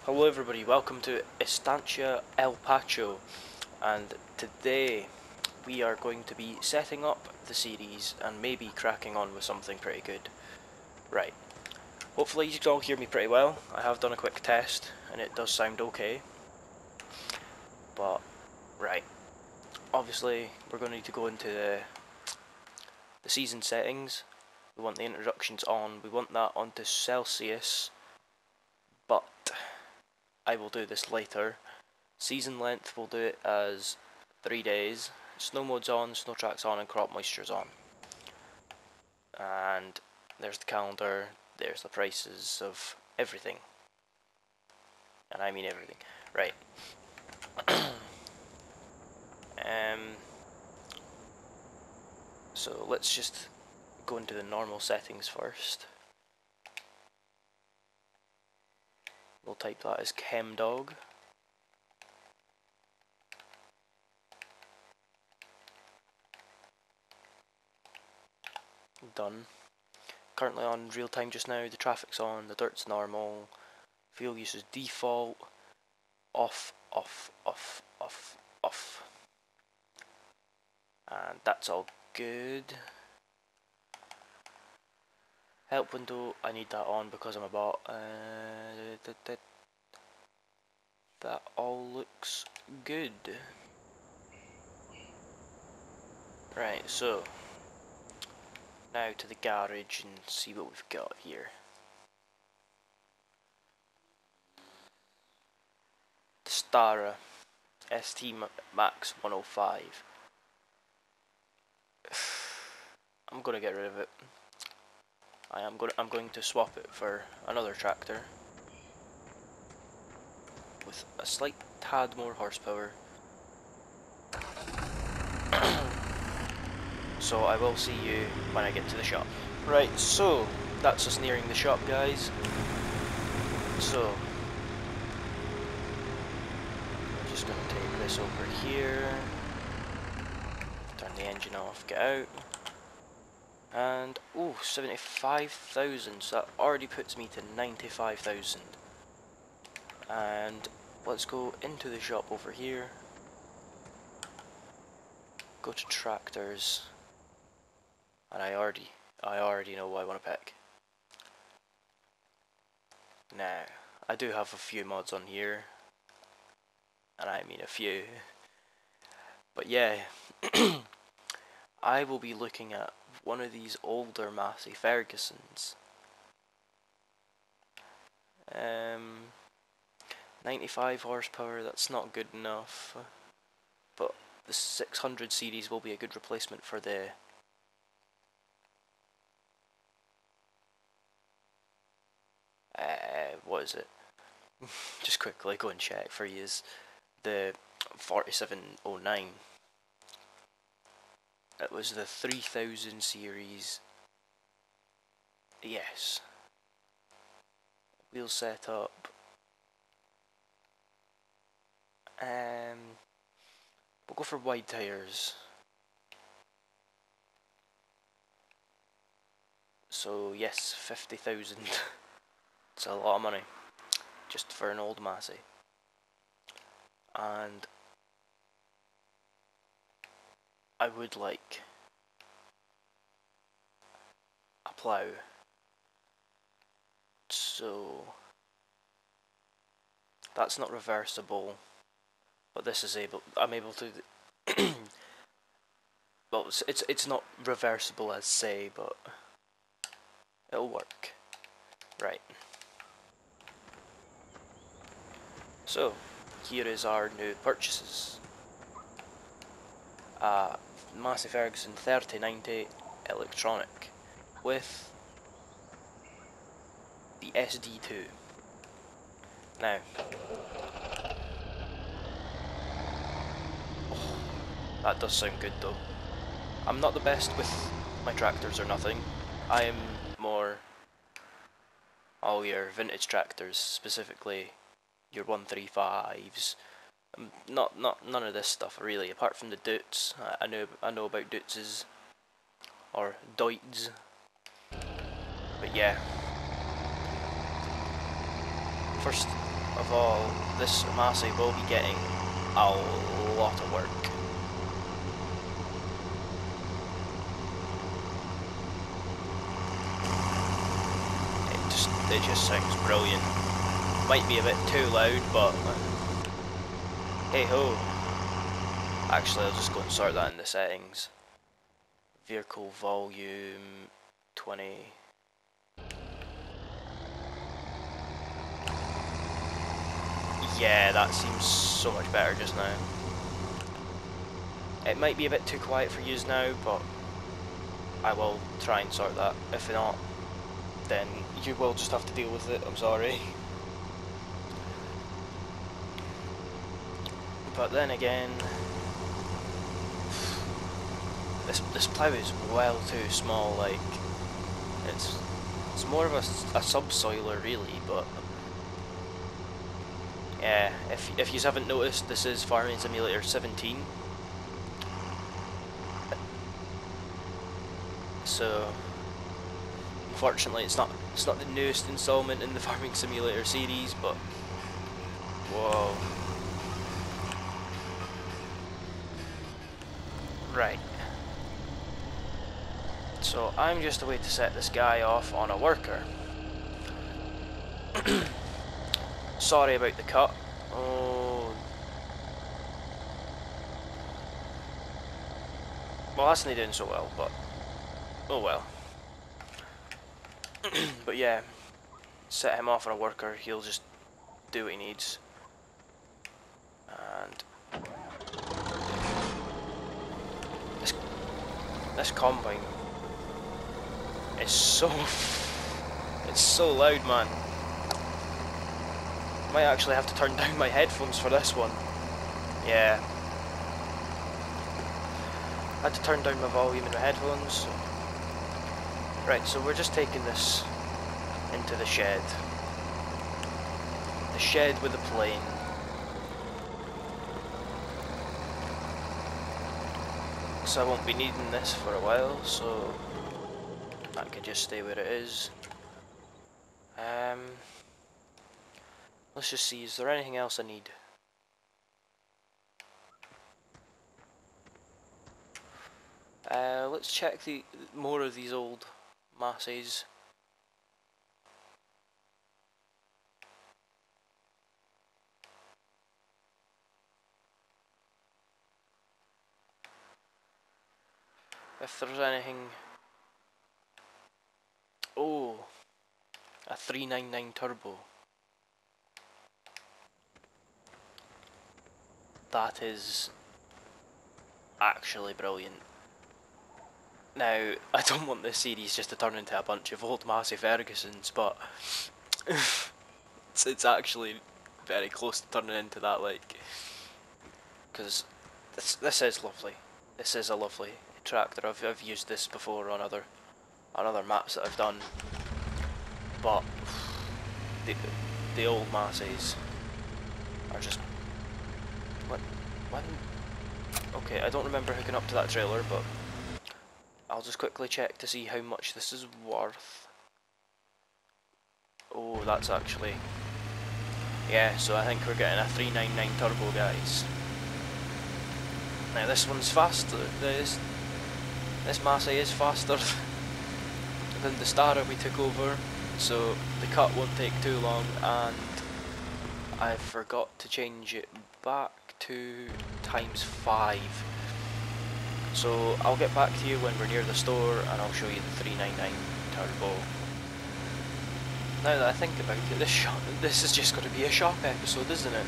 Hello everybody, welcome to Estancia El Pacho, and today we are going to be setting up the series and maybe cracking on with something pretty good. Right, hopefully you can all hear me pretty well. I have done a quick test and it does sound okay, but right, obviously we're going to need to go into the season settings. We want the introductions on, we want that onto Celsius, but I will do this later. Season length, we'll do it as 3 days. Snow mode's on, snow track's on, and crop moisture's on. And there's the calendar, there's the prices of everything. And I mean everything. Right. So let's just go into the normal settings first. We'll type that as ChemDog. Done. Currently on real time just now, the traffic's on, the dirt's normal, fuel use is default, off, off, off, off, off. And that's all good. Help window, I need that on because I'm a bot. That all looks good. Right, so now to the garage and see what we've got here. The Stara ST Max 105. I'm gonna get rid of it. I'm going to swap it for another tractor with a slight tad more horsepower. So I will see you when I get to the shop. Right, so that's us nearing the shop, guys. So I'm just gonna take this over here, turn the engine off, get out. And, oh, 75,000, so that already puts me to 95,000. And let's go into the shop over here. Go to tractors. And I already know what I want to pick. Now, I do have a few mods on here. And I mean a few. But yeah, I will be looking at one of these older Massey Fergusons. 95 horsepower, that's not good enough. But the 600 series will be a good replacement for the what is it? Just quickly go and check for you. The 4709. It was the 3000 series. Yes. Wheel setup. We'll go for wide tires. So yes, 50,000. It's a lot of money, just for an old Massey. And I would like a plough. So that's not reversible, but this is I'm able to well, it's not reversible as say, but it'll work. Right. So here is our new purchases. Massey Ferguson 3090 electronic with the SD2. Now, that does sound good though. I'm not the best with my tractors or nothing. I am more all your vintage tractors, specifically your 135s. None of this stuff really, apart from the Dutz. I know about Dutzes or Deutz. But yeah. First of all, this Massey will be getting a lot of work. It just sounds brilliant. Might be a bit too loud, but hey ho. Actually, I'll just go and sort that in the settings. Vehicle volume 20. Yeah, that seems so much better just now. It might be a bit too quiet for yous now, but I will try and sort that. If not, then you will just have to deal with it, I'm sorry. But then again, this plough is well too small, like, it's more of a subsoiler really, but yeah, if you haven't noticed, this is Farming Simulator 17. So unfortunately it's not the newest installment in the Farming Simulator series, but whoa. Right. So I'm just a way to set this guy off on a worker. Sorry about the cut. Oh. Well, that's not doing so well, but oh well. But yeah, set him off on a worker, he'll just do what he needs. And this combine is so it's so loud, man. Might actually have to turn down my headphones for this one. Yeah. I had to turn down my volume in my headphones. Right, so we're just taking this into the shed. The shed with the plane. So I won't be needing this for a while, so that could just stay where it is. Let's just see, is there anything else I need? Let's check more of these old Masseys. If there's anything... Oh, a 399 turbo. That is actually brilliant. Now, I don't want this series just to turn into a bunch of old Massey Fergusons, but it's actually very close to turning into that, like, because this is lovely. This is a lovely tractor. I've used this before on other maps that I've done, but the old Masseys are just when okay, I don't remember hooking up to that trailer, but I'll just quickly check to see how much this is worth. Oh, that's actually... Yeah, so I think we're getting a 399 turbo, guys. Now this one's faster, this Massey is faster than the Stara we took over, so the cut won't take too long, and I forgot to change it back to ×5. So I'll get back to you when we're near the store and I'll show you the 399 turbo. Now that I think about it, this is just going to be a shop episode, isn't it?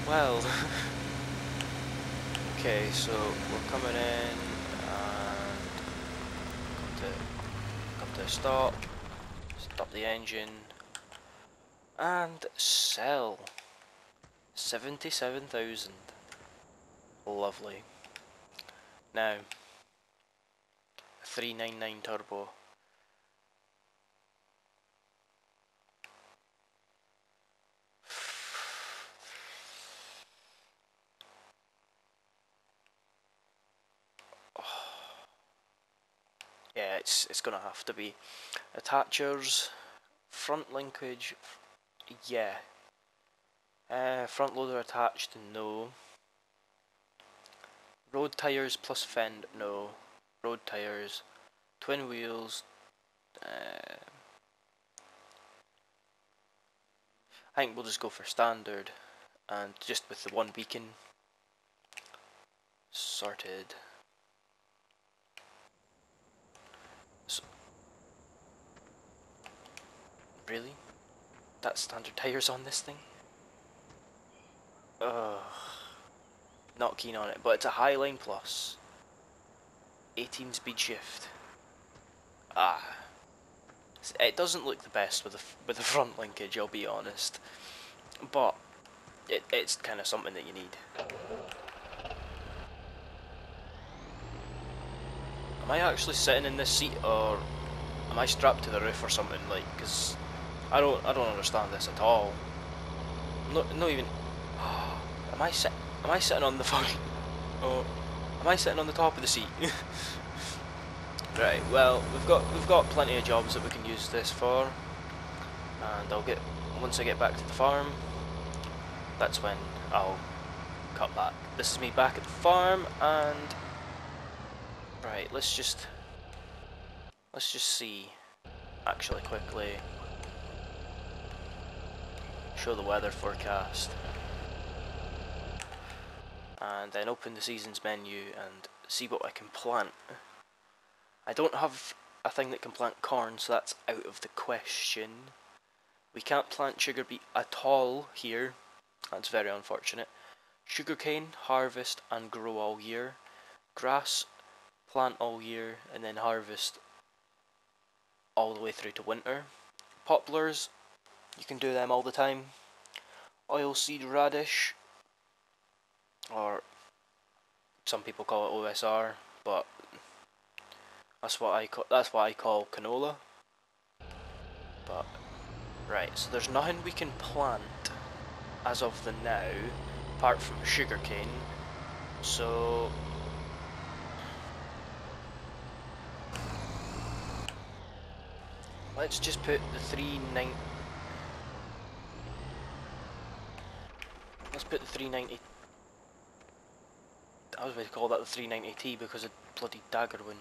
Well, okay, so we're coming in and come to a stop the engine, and sell 77,000. Lovely. Now, 399 turbo. Yeah, it's gonna have to be attachers, front linkage, yeah. Front loader attached, no. Road tyres plus fend, no. Road tyres, twin wheels. I think we'll just go for standard, and just with the one beacon. Sorted. So, really? That's standard tyres on this thing? Ugh. Not keen on it, but it's a Highline Plus. 18 speed shift. Ah. It doesn't look the best with the front linkage, I'll be honest. But it's kind of something that you need. Am I actually sitting in this seat, or am I strapped to the roof or something? Like, because I don't understand this at all. Not even. Am I sitting on the fucking? Oh, am I sitting on the top of the seat? Right. Well, we've got plenty of jobs that we can use this for, and once I get back to the farm, that's when I'll cut back. This is me back at the farm, and right. Let's just see. Actually, quickly show the weather forecast. And then open the seasons menu and see what I can plant. I don't have a thing that can plant corn, so that's out of the question. We can't plant sugar beet at all here. That's very unfortunate. Sugarcane, harvest and grow all year. Grass, plant all year and then harvest all the way through to winter. Poplars, you can do them all the time. Oilseed radish, or some people call it OSR, but that's what I call canola. But right, so there's nothing we can plant as of the now, apart from sugarcane. So let's just put the 390. Let's put the 390. I was going to call that the 390T because of bloody dagger win.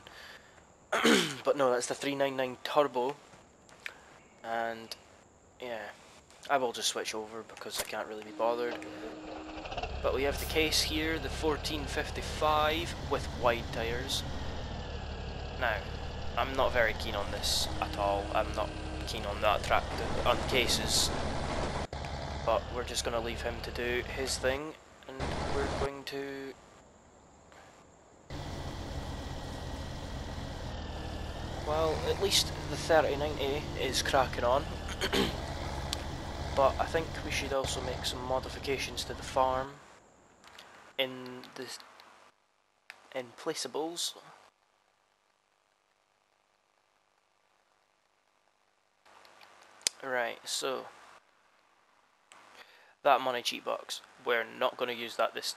But no, that's the 399 Turbo. And yeah, I will just switch over because I can't really be bothered. But we have the case here, the 1455 with wide tyres. Now, I'm not very keen on this at all. I'm not keen on that on cases. But we're just going to leave him to do his thing, and we're going to... Well, at least the 3090 is cracking on. But I think we should also make some modifications to the farm in placeables. Right, so that money cheat box, we're not going to use that this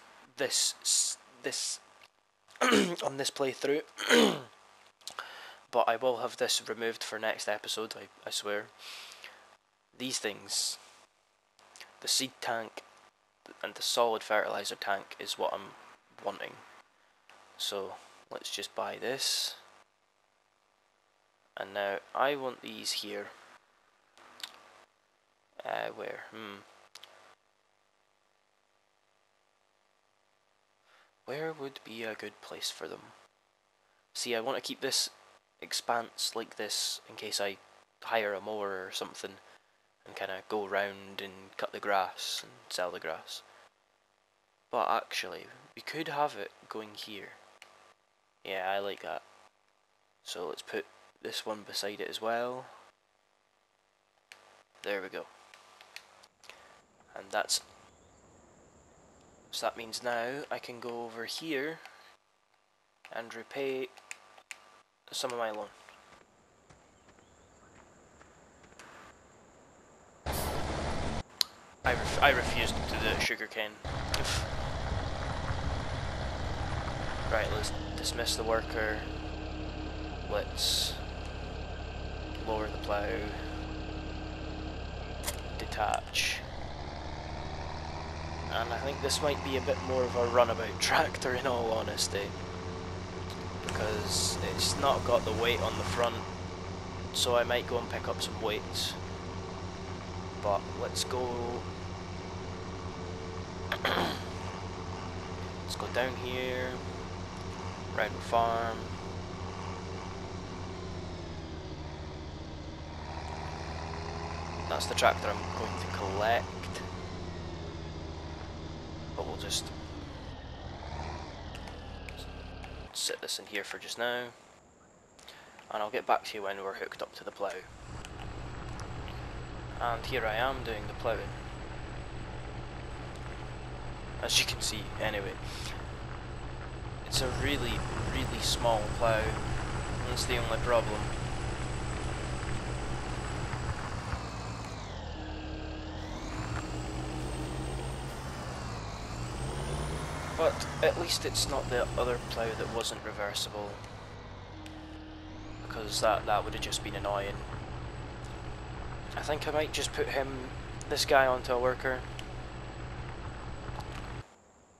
on this playthrough. But I will have this removed for next episode, I swear. These things, the seed tank and the solid fertilizer tank is what I'm wanting. So let's just buy this. And now I want these here. Where? Where would be a good place for them? See, I want to keep this expanse like this in case I hire a mower or something and kind of go around and cut the grass and sell the grass. But actually, we could have it going here. Yeah, I like that. So let's put this one beside it as well. There we go. And that's... So that means now I can go over here and repay some of my loan. I refused to do the sugarcane. Right, let's dismiss the worker. Let's lower the plough. Detach. And I think this might be a bit more of a runabout tractor in all honesty, because it's not got the weight on the front, so I might go and pick up some weights. But let's go let's go down here, round the farm. That's the tractor I'm going to collect, but we'll just sit this in here for just now, and I'll get back to you when we're hooked up to the plough. And here I am doing the ploughing, as you can see. Anyway, it's a really small plough, that's the only problem. But at least it's not the other plough that wasn't reversible, because that would have just been annoying. I think I might just put this guy onto a worker,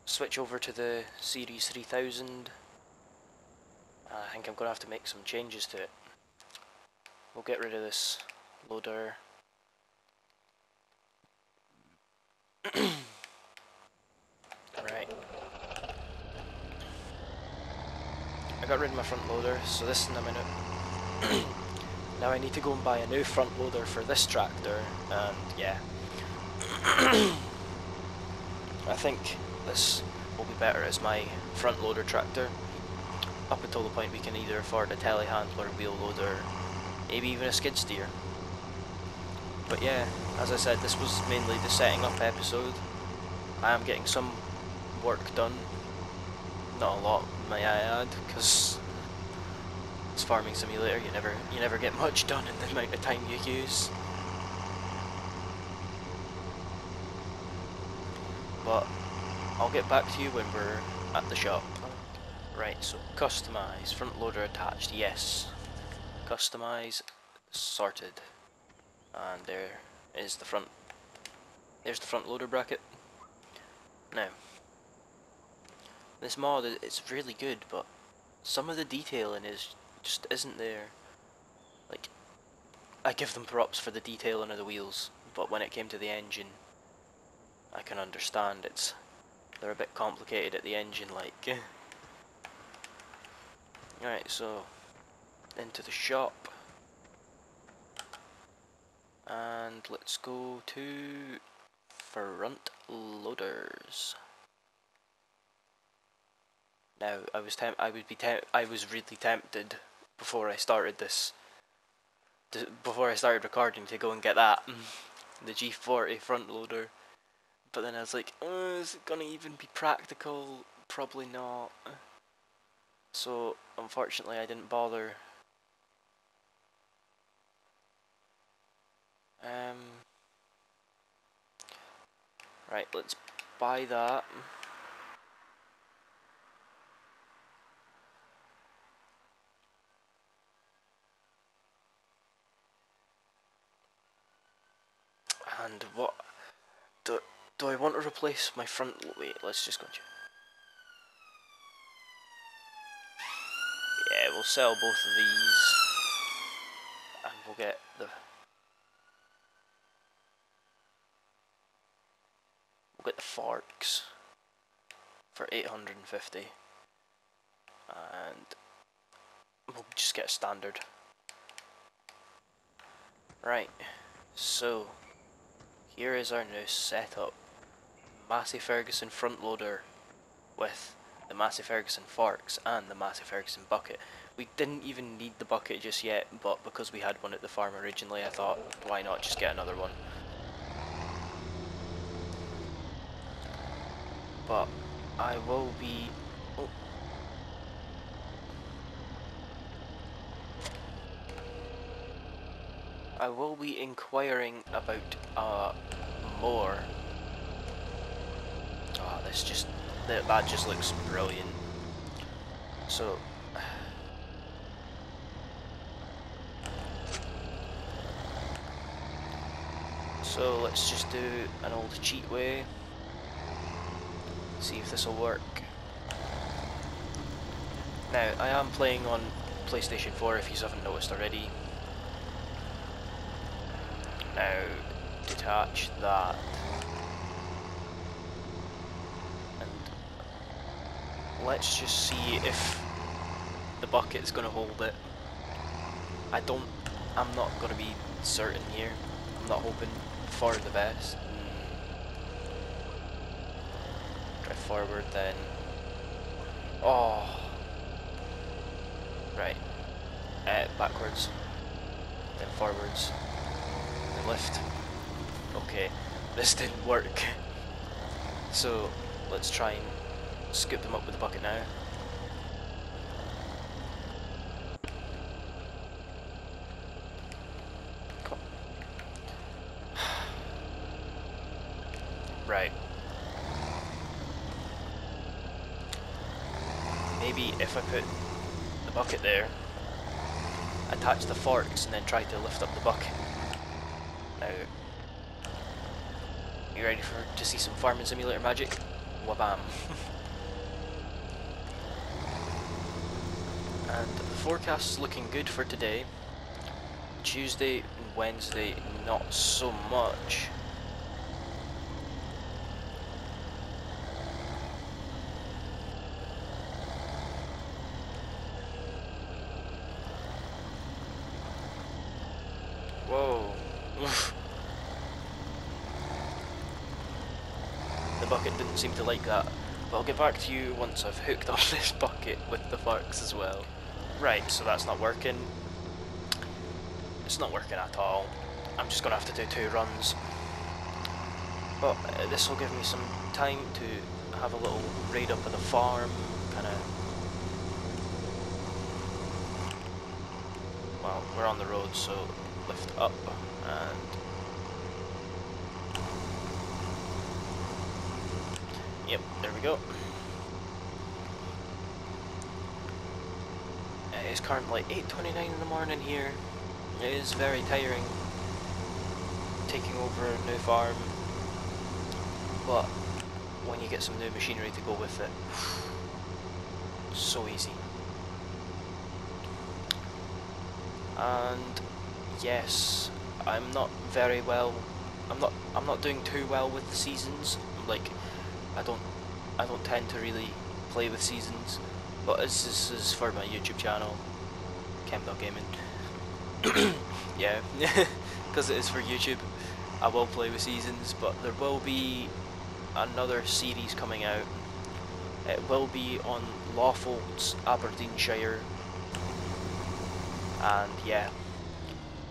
switch over to the Series 3000. I think I'm going to have to make some changes to it. We'll get rid of this loader. Right. I got rid of my front loader, so this in a minute. Now I need to go and buy a new front loader for this tractor, and yeah. I think this will be better as my front loader tractor, up until the point we can either afford a telehandler, wheel loader, maybe even a skid steer. But yeah, as I said, this was mainly the setting up episode. I am getting some work done, not a lot, may I add, because it's Farming Simulator. You never get much done in the amount of time you use. But I'll get back to you when we're at the shop. Right, so customize, front loader attached, yes. Customize, sorted. And there's the front loader bracket. Now, this mod, it's really good, but some of the detailing just isn't there. Like, I give them props for the detailing of the wheels, but when it came to the engine, I can understand they're a bit complicated at the engine, like. Alright, so into the shop, and let's go to front loaders. Now, I was really tempted before I started recording, to go and get that, the G40 front loader. But then I was like, oh, is it gonna even be practical? Probably not. So, unfortunately, I didn't bother. Right, let's buy that. And what do I want to replace my front? Wait, let's just go. Yeah, we'll sell both of these, and we'll get the forks for 850, and we'll just get a standard. Right, so here is our new setup. Massey Ferguson front loader with the Massey Ferguson forks and the Massey Ferguson bucket. We didn't even need the bucket just yet, but because we had one at the farm originally, I thought, why not just get another one? But I will be... Oh. I will be inquiring about more. Oh, that just looks brilliant. So let's just do an old cheat way. See if this will work. Now, I am playing on PlayStation 4 if you haven't noticed already. Now, detach that. And let's just see if the bucket's going to hold it. I'm not going to be certain here. I'm not hoping for the best. Drive forward then. Oh. Right. Backwards. Then forwards. Then lift. Okay. This didn't work. So, let's try and scoop them up with the bucket now. Right. Maybe if I put the bucket there, attach the forks and then try to lift up the bucket. Now, you ready to see some farming simulator magic? Wabam. And the forecast's looking good for today. Tuesday and Wednesday, not so much. Whoa. The bucket didn't seem to like that, but I'll get back to you once I've hooked up this bucket with the forks as well. Right, so that's not working. It's not working at all. I'm just going to have to do 2 runs. But this will give me some time to have a little raid up of the farm, kind of. Well, we're on the road, so lift up and yep, there we go. It is currently 8:29 in the morning here. It is very tiring taking over a new farm, but when you get some new machinery to go with it, so easy. And yes, I'm not very well. I'm not doing too well with the seasons. Like, I don't tend to really play with seasons. But this is for my YouTube channel, Chemdog Gaming. Yeah, because it is for YouTube. I will play with seasons, but there will be another series coming out. It will be on Lawfolds, Aberdeenshire, and yeah,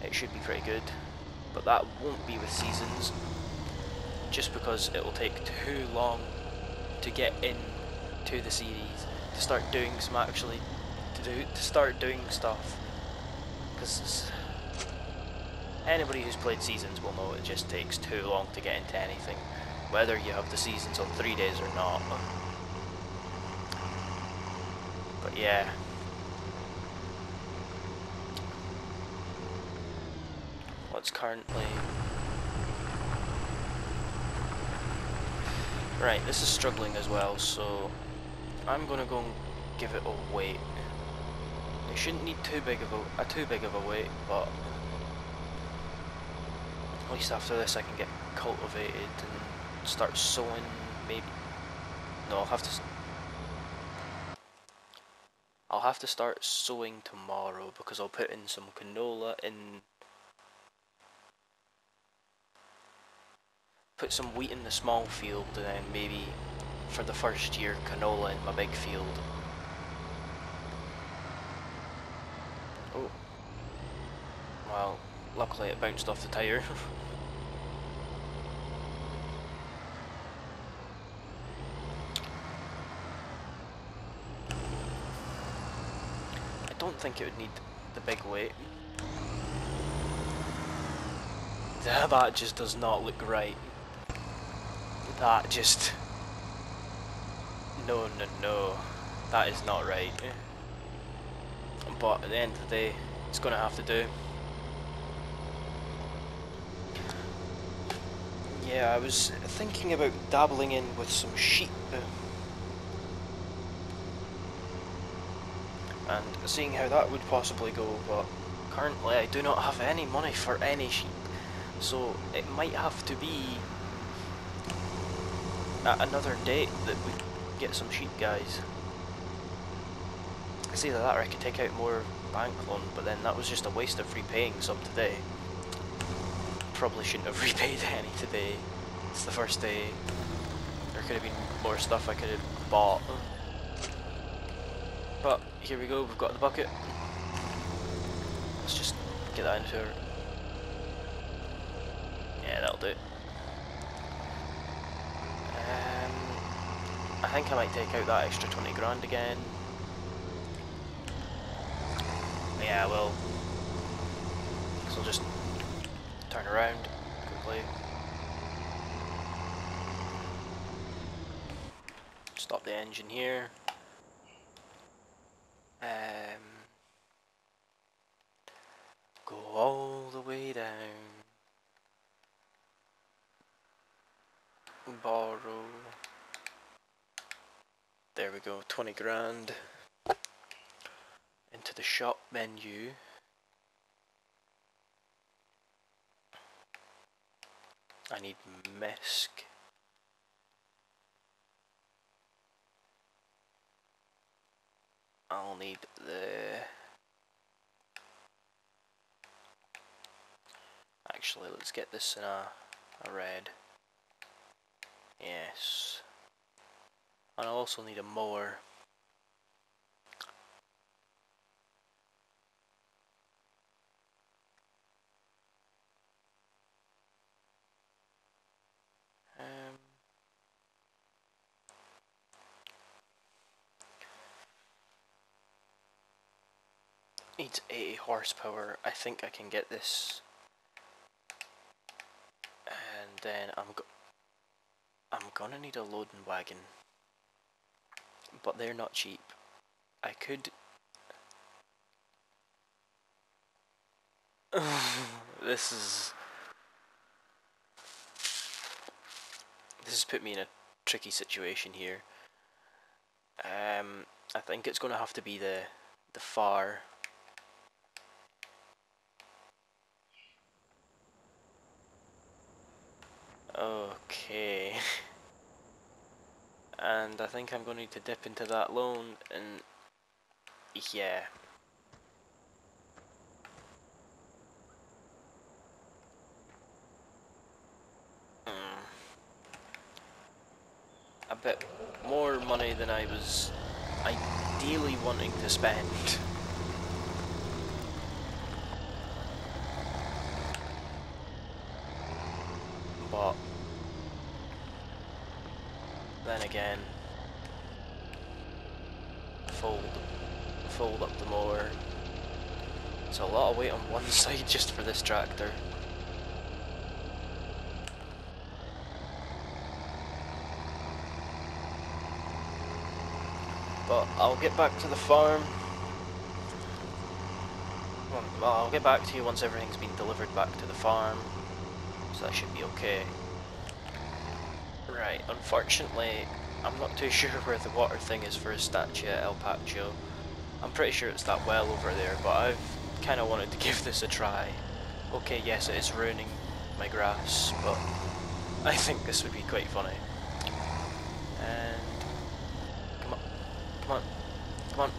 it should be pretty good. But that won't be with seasons, just because it will take too long to get into the series, to start doing some to start doing stuff. Because anybody who's played seasons will know it just takes too long to get into anything, whether you have the seasons on 3 days or not. But yeah. What's currently... Right, this is struggling as well, so I'm gonna go and give it a wait. It shouldn't need too big of a wait, but at least after this I can get cultivated and start sowing. Maybe no, I'll have to start sowing tomorrow, because I'll put in some canola in. Put some wheat in the small field, and then maybe for the first year canola in my big field. Oh. Well, luckily it bounced off the tyre. I don't think it would need the big weight. That just does not look right. That just... No. That is not right. But at the end of the day, it's gonna have to do. Yeah, I was thinking about dabbling in with some sheep. and seeing how that would possibly go, but currently I do not have any money for any sheep, so it might have to be at another date that we get some sheep, guys. It's either that or I could take out more bank loan, but then that was just a waste of repaying some today. Probably shouldn't have repaid any today. It's the first day. There could have been more stuff I could have bought. But here we go, we've got the bucket. Let's just get that into her. Yeah, that'll do. I think I might take out that extra 20 grand again. Yeah, well, so I'll just turn around quickly. Stop the engine here. Go all the way down. Borrow. There we go, 20 grand. Into the shop menu. I need misc. I'll need the... Actually, let's get this in a red. Yes. And I'll also need a mower. Needs 80 horsepower. I think I can get this. And then I'm gonna need a loading wagon. But they're not cheap. I could... This has put me in a tricky situation here. I think it's gonna have to be the far. Okay. And I think I'm going to need to dip into that loan, and yeah. A bit more money than I was ideally wanting to spend. But then again, fold up the mower. It's a lot of weight on one side just for this tractor. But I'll get back to the farm. Well, I'll get back to you once everything's been delivered back to the farm. So that should be okay. Right, unfortunately, I'm not too sure where the water thing is for Estancia El Pacho. I'm pretty sure it's that well over there, but I've kind of wanted to give this a try. Okay, yes, it is ruining my grass, but I think this would be quite funny. And... come on, come on, come on.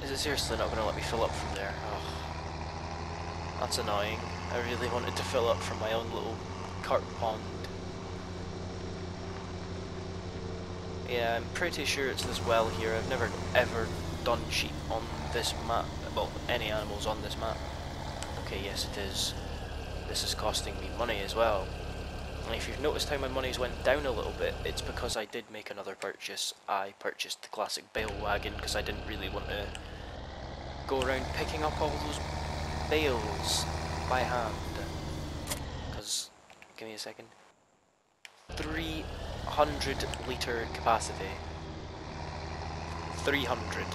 Is it seriously not going to let me fill up from there? Oh, that's annoying. I really wanted to fill up from my own little carp pond. Yeah, I'm pretty sure it's this well here. I've never ever done sheep on this map. Well, any animals on this map. Okay, yes it is. This is costing me money as well. And if you've noticed how my money's went down a little bit, it's because I did make another purchase. I purchased the classic bale wagon because I didn't really want to go around picking up all those bales by hand. Because, give me a second. 300 litre capacity. 300.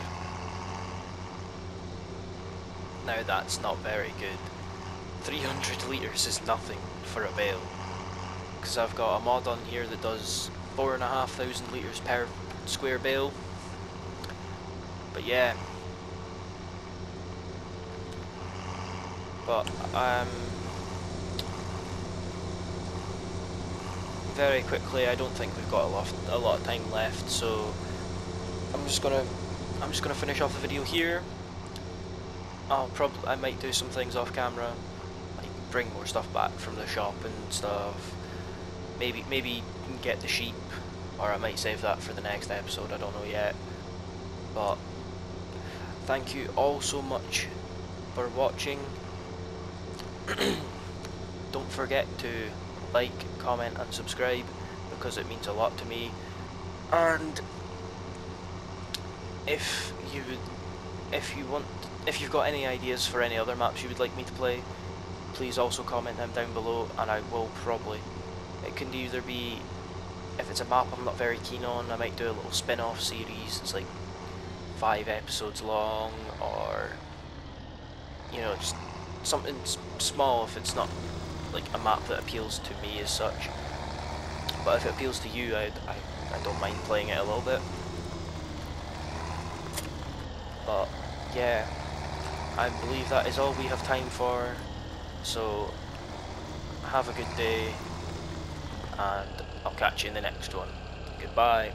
Now that's not very good. 300 litres is nothing for a bale, because I've got a mod on here that does 4,500 litres per square bale. But yeah, but very quickly, I don't think we've got a lot of time left, so I'm just gonna finish off the video here. I might do some things off camera, like bring more stuff back from the shop and stuff. Maybe get the sheep, or I might save that for the next episode. I don't know yet. But thank you all so much for watching. Don't forget to like, comment and subscribe, because it means a lot to me. And if you've got any ideas for any other maps you would like me to play, please also comment them down below, and I will probably, it can either be, if it's a map I'm not very keen on, I might do a little spin-off series. It's like 5 episodes long, or you know, just something small if it's not like a map that appeals to me as such. But if it appeals to you, I don't mind playing it a little bit. But yeah, I believe that is all we have time for, so have a good day, and I'll catch you in the next one. Goodbye.